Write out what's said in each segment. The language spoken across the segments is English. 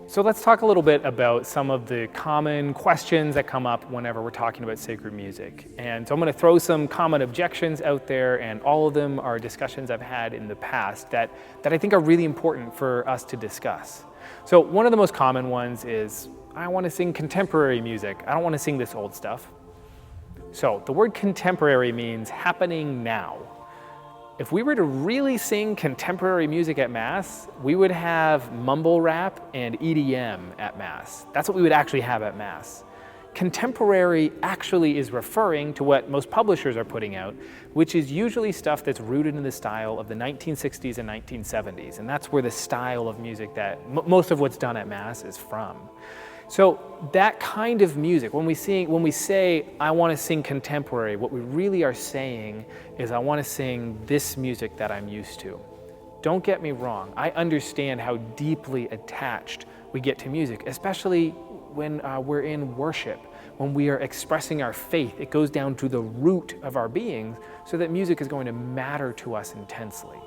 So let's talk a little bit about some of the common questions that come up whenever we're talking about sacred music. And so I'm going to throw some common objections out there, and all of them are discussions I've had in the past that I think are really important for us to discuss. So one of the most common ones is, I want to sing contemporary music. I don't want to sing this old stuff. So the word contemporary means happening now. If we were to really sing contemporary music at Mass, we would have mumble rap and EDM at Mass. That's what we would actually have at Mass. Contemporary actually is referring to what most publishers are putting out, which is usually stuff that's rooted in the style of the 1960s and 1970s. And that's where the style of music that most of what's done at Mass is from. So that kind of music, when we say, I want to sing contemporary, what we really are saying is I want to sing this music that I'm used to. Don't get me wrong, I understand how deeply attached we get to music, especially when we're in worship, when we are expressing our faith. It goes down to the root of our beings, so that music is going to matter to us intensely.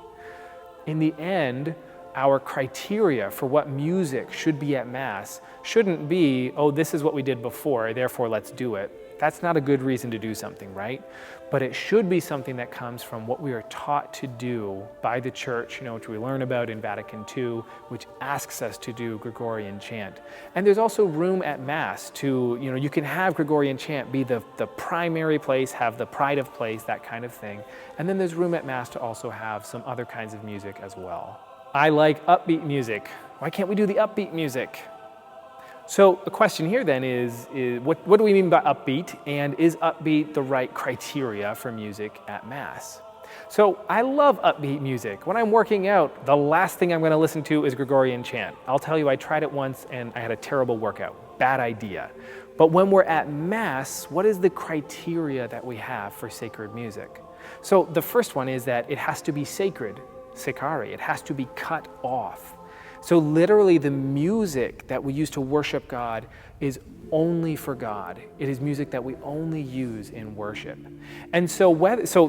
In the end, our criteria for what music should be at Mass shouldn't be, oh, this is what we did before, therefore let's do it. That's not a good reason to do something, right? But it should be something that comes from what we are taught to do by the Church, which we learn about in Vatican II, which asks us to do Gregorian chant. And there's also room at Mass to, you can have Gregorian chant be the primary place, have the pride of place, that kind of thing. And then there's room at Mass to also have some other kinds of music as well. I like upbeat music. Why can't we do the upbeat music? So the question here then is what do we mean by upbeat, and is upbeat the right criteria for music at Mass? So I love upbeat music. When I'm working out, the last thing I'm going to listen to is Gregorian chant. I'll tell you, I tried it once and I had a terrible workout. Bad idea. But when we're at Mass, what is the criteria that we have for sacred music? So the first one is that it has to be sacred. Sacare, it has to be cut off. So literally the music that we use to worship God is only for God. It is music that we only use in worship. And so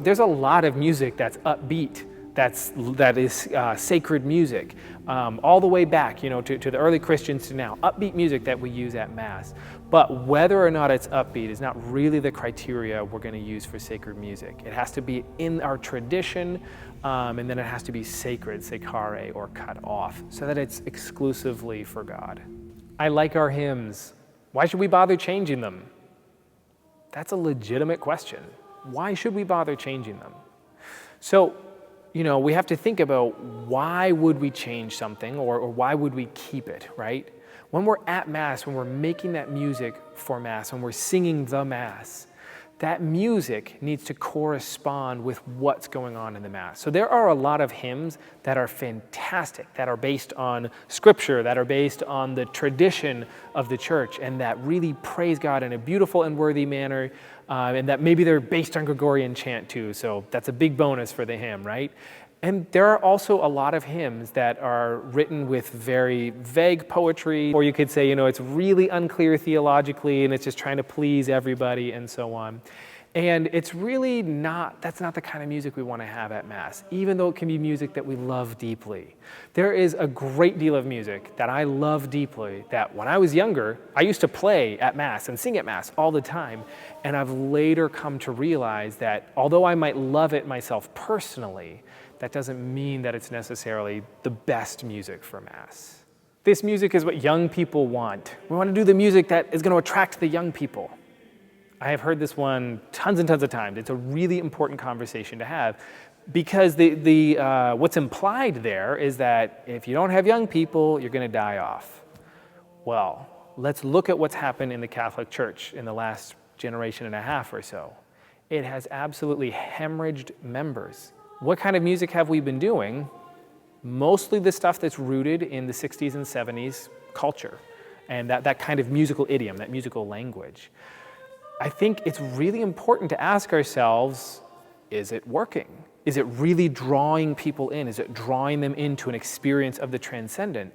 there's a lot of music that's upbeat, that is sacred music, all the way back, to the early Christians to now, upbeat music that we use at Mass. But whether or not it's upbeat is not really the criteria we're going to use for sacred music. It has to be in our tradition, and then it has to be sacred, sacare, or cut off, so that it's exclusively for God. I like our hymns. Why should we bother changing them? That's a legitimate question. Why should we bother changing them? So, we have to think about, why would we change something, or why would we keep it, right? When we're at Mass, when we're making that music for Mass, when we're singing the Mass, that music needs to correspond with what's going on in the Mass. So there are a lot of hymns that are fantastic, that are based on Scripture, that are based on the tradition of the Church, and that really praise God in a beautiful and worthy manner, and that maybe they're based on Gregorian chant too, so that's a big bonus for the hymn, right? And there are also a lot of hymns that are written with very vague poetry, or you could say, it's really unclear theologically, and it's just trying to please everybody and so on. And it's really that's not the kind of music we want to have at Mass, even though it can be music that we love deeply. There is a great deal of music that I love deeply that when I was younger, I used to play at Mass and sing at Mass all the time. And I've later come to realize that although I might love it myself personally, that doesn't mean that it's necessarily the best music for Mass. This music is what young people want. We want to do the music that is going to attract the young people. I have heard this one tons and tons of times. It's a really important conversation to have, because what's implied there is that if you don't have young people, you're going to die off. Well, let's look at what's happened in the Catholic Church in the last generation and a half or so. It has absolutely hemorrhaged members. What kind of music have we been doing? Mostly the stuff that's rooted in the 60s and 70s culture, and that kind of musical idiom, that musical language. I think it's really important to ask ourselves, is it working? Is it really drawing people in? Is it drawing them into an experience of the transcendent?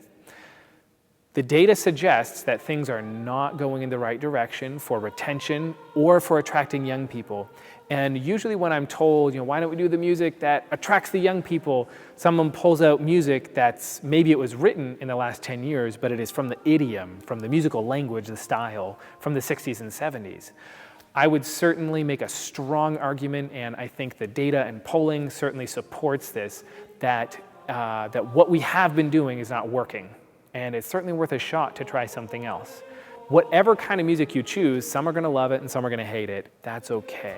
The data suggests that things are not going in the right direction for retention or for attracting young people. And usually when I'm told, why don't we do the music that attracts the young people, someone pulls out music that's, maybe it was written in the last 10 years, but it is from the idiom, from the musical language, the style, from the 60s and 70s. I would certainly make a strong argument, and I think the data and polling certainly supports this, that what we have been doing is not working. And it's certainly worth a shot to try something else. Whatever kind of music you choose, some are gonna love it and some are gonna hate it. That's okay.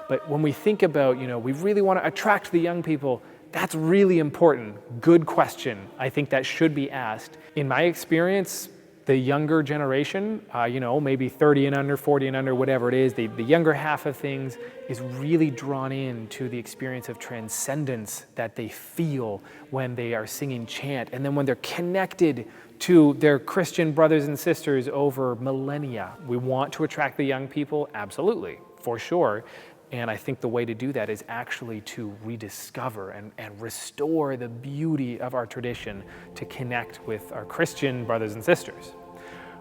But when we think about, we really wanna attract the young people, that's really important. Good question. I think that should be asked. In my experience, the younger generation, maybe 30 and under, 40 and under, whatever it is, the younger half of things is really drawn in to the experience of transcendence that they feel when they are singing chant. And then when they're connected to their Christian brothers and sisters over millennia. We want to attract the young people? Absolutely, for sure. And I think the way to do that is actually to rediscover and restore the beauty of our tradition to connect with our Christian brothers and sisters.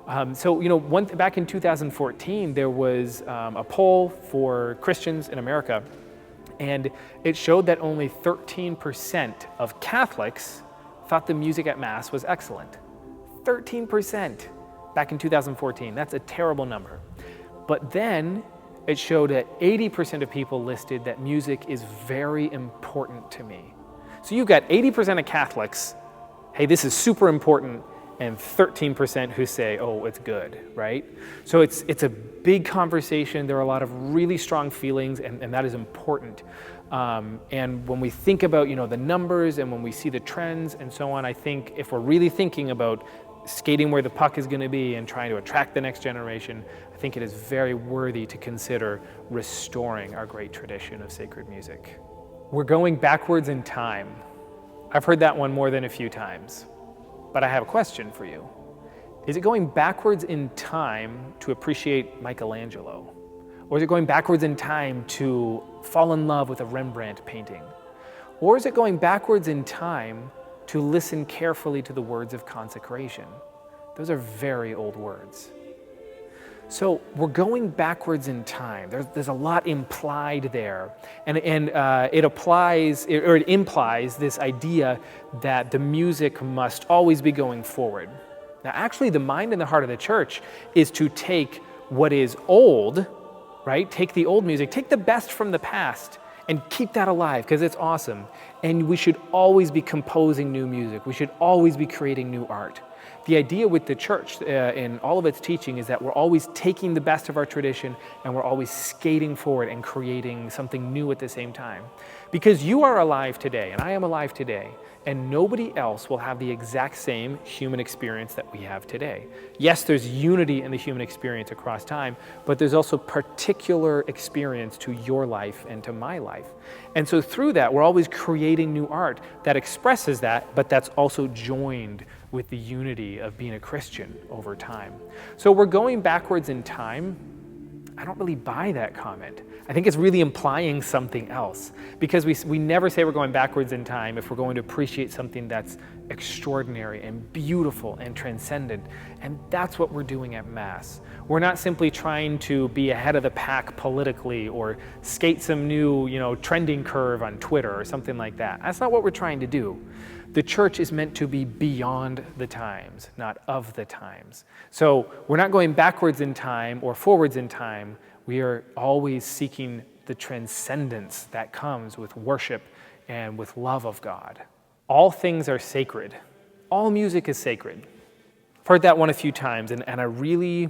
Back in 2014, there was a poll for Christians in America, and it showed that only 13% of Catholics thought the music at Mass was excellent. 13% back in 2014. That's a terrible number. But then it showed that 80% of people listed that music is very important to me. So you've got 80% of Catholics, hey, this is super important, and 13% who say, oh, it's good, right? So it's a big conversation. There are a lot of really strong feelings, and that is important. And when we think about, the numbers and when we see the trends and so on, I think if we're really thinking about skating where the puck is going to be and trying to attract the next generation, I think it is very worthy to consider restoring our great tradition of sacred music. We're going backwards in time. I've heard that one more than a few times, but I have a question for you. Is it going backwards in time to appreciate Michelangelo? Or is it going backwards in time to fall in love with a Rembrandt painting? Or is it going backwards in time to listen carefully to the words of consecration? Those are very old words. So we're going backwards in time. There's a lot implied there. And it implies this idea that the music must always be going forward. Now actually the mind and the heart of the church is to take what is old, right? Take the old music, take the best from the past, and keep that alive because it's awesome. And we should always be composing new music. We should always be creating new art. The idea with the church in all of its teaching is that we're always taking the best of our tradition and we're always skating forward and creating something new at the same time. Because you are alive today and I am alive today, and nobody else will have the exact same human experience that we have today. Yes, there's unity in the human experience across time, but there's also particular experience to your life and to my life. And so through that, we're always creating new art that expresses that, but that's also joined with the unity of being a Christian over time. So we're going backwards in time. I don't really buy that comment. I think it's really implying something else, because we never say we're going backwards in time if we're going to appreciate something that's extraordinary and beautiful and transcendent. And that's what we're doing at Mass. We're not simply trying to be ahead of the pack politically or skate some new, trending curve on Twitter or something like that. That's not what we're trying to do. The church is meant to be beyond the times, not of the times. So we're not going backwards in time or forwards in time. We are always seeking the transcendence that comes with worship and with love of God. All things are sacred. All music is sacred. I've heard that one a few times, and I really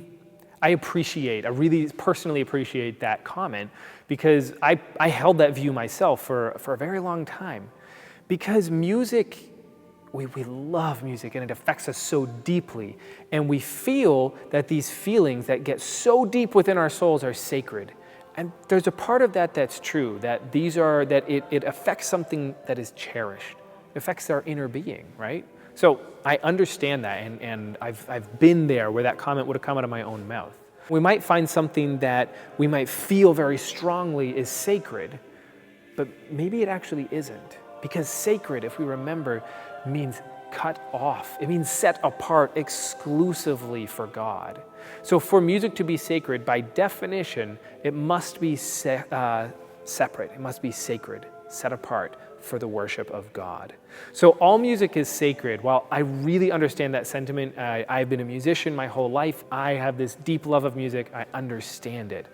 personally appreciate that comment, because I held that view myself for a very long time. Because music, we love music and it affects us so deeply, and we feel that these feelings that get so deep within our souls are sacred. And there's a part of that that's true, that it affects something that is cherished. It affects our inner being, right? So I understand that, and I've been there where that comment would have come out of my own mouth. We might find something that we might feel very strongly is sacred, but maybe it actually isn't. Because sacred, if we remember, means cut off. It means set apart exclusively for God. So for music to be sacred, by definition, it must be separate. It must be sacred, set apart for the worship of God. So all music is sacred. While I really understand that sentiment, I've been a musician my whole life. I have this deep love of music. I understand it.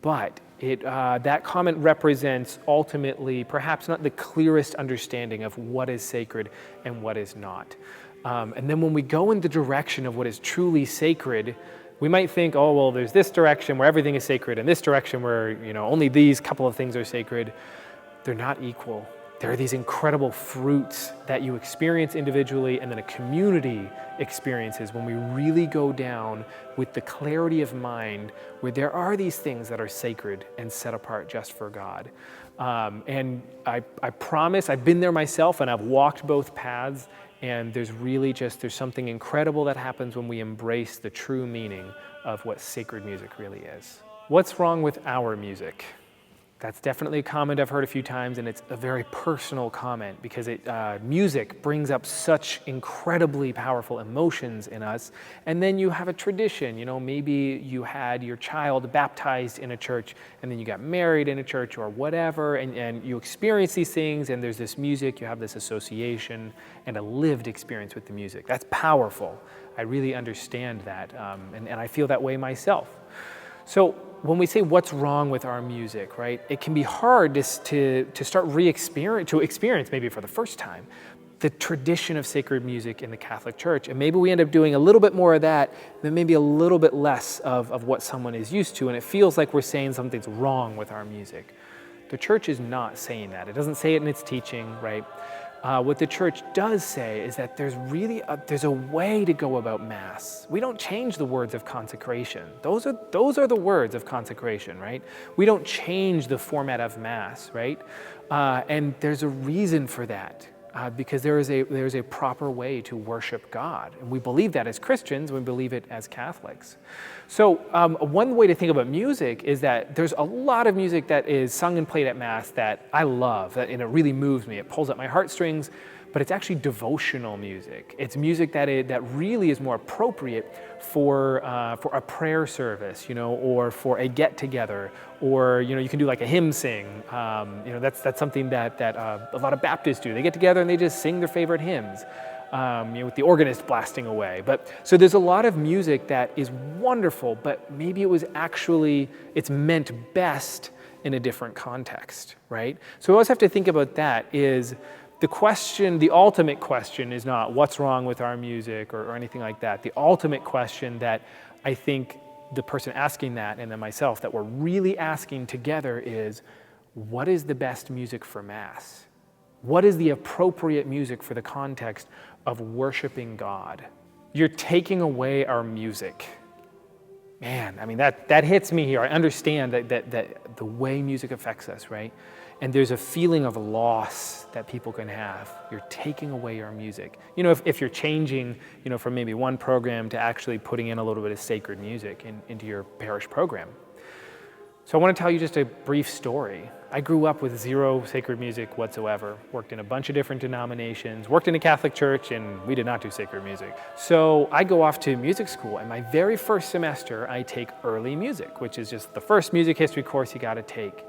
But that comment represents ultimately perhaps not the clearest understanding of what is sacred and what is not. And then when we go in the direction of what is truly sacred, we might think, oh, well, there's this direction where everything is sacred and this direction where, only these couple of things are sacred. They're not equal. There are these incredible fruits that you experience individually and then a community experiences when we really go down with the clarity of mind where there are these things that are sacred and set apart just for God. And I promise, I've been there myself and I've walked both paths, and there's something incredible that happens when we embrace the true meaning of what sacred music really is. What's wrong with our music? That's definitely a comment I've heard a few times, and it's a very personal comment because music brings up such incredibly powerful emotions in us. And then you have a tradition, maybe you had your child baptized in a church and then you got married in a church or whatever, and you experience these things, and there's this music, you have this association and a lived experience with the music. That's powerful. I really understand that, and I feel that way myself. So when we say what's wrong with our music, right, it can be hard to start to experience maybe for the first time the tradition of sacred music in the Catholic Church. And maybe we end up doing a little bit more of that, then maybe a little bit less of what someone is used to. And it feels like we're saying something's wrong with our music. The Church is not saying that. It doesn't say it in its teaching, right? What the Church does say is that there's a way to go about Mass. We don't change the words of consecration. Those are the words of consecration, right? We don't change the format of Mass, right? And there's a reason for that, because there is a proper way to worship God, and we believe that as Christians. We believe it as Catholics. So one way to think about music is that there's a lot of music that is sung and played at Mass that I love, and it really moves me. It pulls at my heartstrings, but it's actually devotional music. It's music that really is more appropriate for a prayer service, or for a get-together, or you can do like a hymn sing. That's something that a lot of Baptists do. They get together and they just sing their favorite hymns. With the organist blasting away. So there's a lot of music that is wonderful, but maybe it's meant best in a different context, right? So we always have to think about that. Is the ultimate question is not what's wrong with our music or anything like that. The ultimate question that I think the person asking that, and then myself, that we're really asking together is, what is the best music for Mass? What is the appropriate music for the context of worshiping God? You're taking away our music. Man, that hits me here. I understand that the way music affects us, right? And there's a feeling of loss that people can have. You're taking away our music. If you're changing, from maybe one program to actually putting in a little bit of sacred music into your parish program. So I want to tell you just a brief story. I grew up with zero sacred music whatsoever, worked in a bunch of different denominations, worked in a Catholic church, and we did not do sacred music. So I go off to music school, and my very first semester, I take early music, which is just the first music history course you got to take.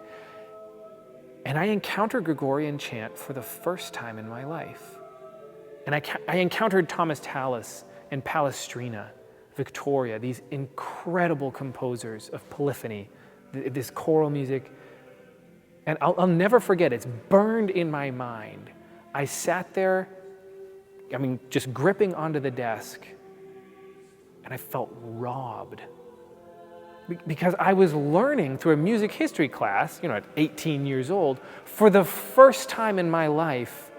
And I encountered Gregorian chant for the first time in my life. And I encountered Thomas Tallis and Palestrina, Victoria, these incredible composers of polyphony, this choral music. And I'll never forget, it's burned in my mind. I sat there, just gripping onto the desk, and I felt robbed. Because I was learning through a music history class, at 18 years old, for the first time in my life,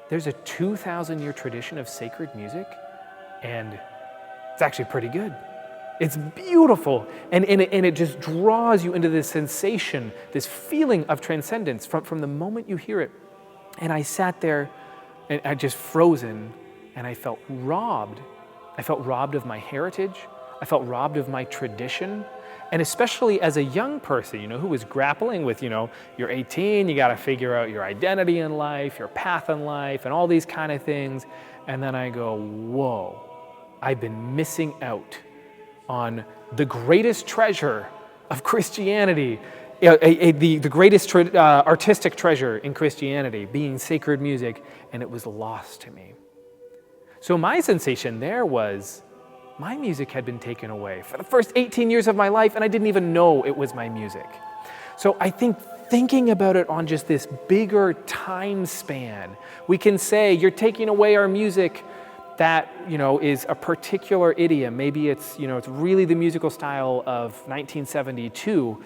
there's a 2,000-year tradition of sacred music, and it's actually pretty good. It's beautiful, and it just draws you into this sensation, this feeling of transcendence from the moment you hear it. And I sat there, and I just frozen, and I felt robbed. I felt robbed of my heritage. I felt robbed of my tradition. And especially as a young person, who was grappling with, you're 18, you got to figure out your identity in life, your path in life, and all these kind of things. And then I go, whoa, I've been missing out on the greatest treasure of Christianity, the greatest artistic treasure in Christianity, being sacred music, and it was lost to me. So my sensation there was, my music had been taken away for the first 18 years of my life, and I didn't even know it was my music. So I think thinking about it on just this bigger time span, we can say, you're taking away our music that, is a particular idiom. Maybe it's really the musical style of 1972.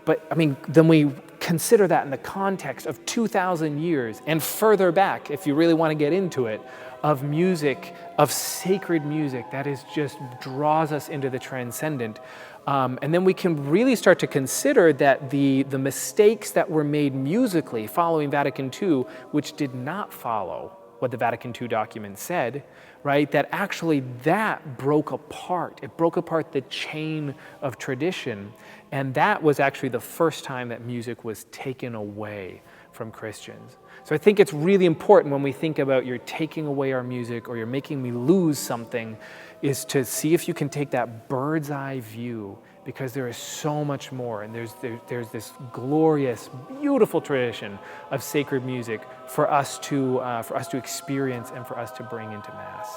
But then we consider that in the context of 2,000 years and further back, if you really want to get into it, of music, of sacred music that is just draws us into the transcendent. And then we can really start to consider that the mistakes that were made musically following Vatican II, which did not follow what the Vatican II document said, right? That actually that broke apart. It broke apart the chain of tradition. And that was actually the first time that music was taken away from Christians. So I think it's really important when we think about you're taking away our music or you're making me lose something, is to see if you can take that bird's eye view, because there is so much more, and there's this glorious, beautiful tradition of sacred music for us to experience and for us to bring into Mass.